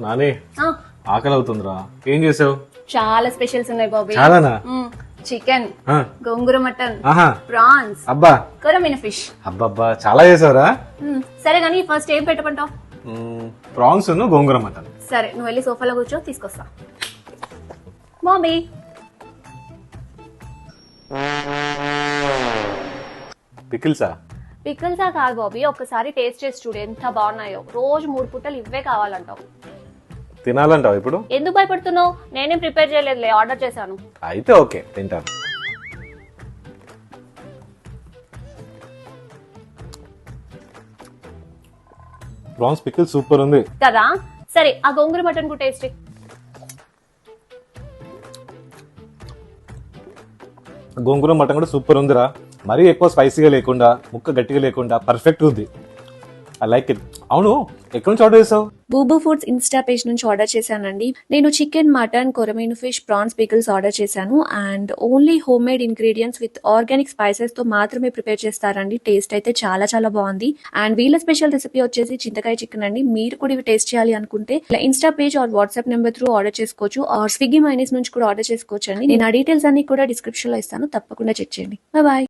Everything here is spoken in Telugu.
నాని ఆ, ఆకలి అవుతుందిరా. ఏం చేసావు? చాలా స్పెషల్స్ ఉన్నాయి బాబీ. చాలానా? చికెన్, ఆ, గోంగూర మటన్, ఆహా, ప్రాన్స్, అబ్బా కొరమీన ఫిష్. అబ్బబ్బా చాలా చేసావురా. సరే కానీ ఫస్ట్ ఏం పెట్టమంటావు? ప్రాన్స్ గోంగూర మటన్. సరే నువ్వు వెళ్ళి సోఫాలో కూర్చో, తీసుకొస్తా. బాబీ పికిల్సా? పికిల్సా కాదు బాబీ, ఒక్కసారి టేస్ట్ చేసి చూడు ఎంత బాగున్నాయో. రోజు 3 పూటలు ఇవే కావాలంటావు. తినాలంటావు ఇప్పుడు? ఎందుకు భయపడుతున్నావు? నేనేం ప్రిపేర్ చేయలేదులే, ఆర్డర్ చేశాను. అయితే ఓకే, తింటాను. ప్రాన్స్ పికిల్ సూపర్ ఉంది కదా. సరే ఆ గోంగూర మటన్ కూడా టేస్ట్ చెయ్. గోంగూర మటన్ కూడా సూపర్ ఉందిరా. మరీ ఎక్కువ స్పైసీగా లేకుండా, ముక్క గట్టిగా లేకుండా పర్ఫెక్ట్ ఉంది. I like it. అవును, ఎక్కడి నుంచి ఆర్డర్ చేసావు? బూబూ ఫుడ్స్ ఇన్స్టా పేజ్ నుంచి ఆర్డర్ చేశానండి. నేను చికెన్, మటన్, కొరమీను ఫిష్, ప్రాన్స్ పికిల్స్ ఆర్డర్ చేశాను. And only home made ingredients with organic spices తో మాత్రమే ప్రిపేర్ చేస్తారండి. టేస్ట్ అయితే చాలా చాలా బాగుంది. అండ్ వీళ్ళ స్పెషల్ రెసిపీ వచ్చేసి చింతకాయ చికెన్ అండి. మీరు కూడా ఇవి టేస్ట్ చేయాలి అనుకుంటే Insta page or WhatsApp number through order చేసుకోవచ్చు. ఆర్ స్విగ్గీ మైనీస్ నుంచి కూడా ఆర్డర్ చేసుకోవచ్చు అండి. నేను ఆ డీటెయిల్స్ అన్ని కూడా డిస్క్రిప్షన్ లో ఇస్తాను, తప్పకుండా చెక్ చేయండి. బాయ్.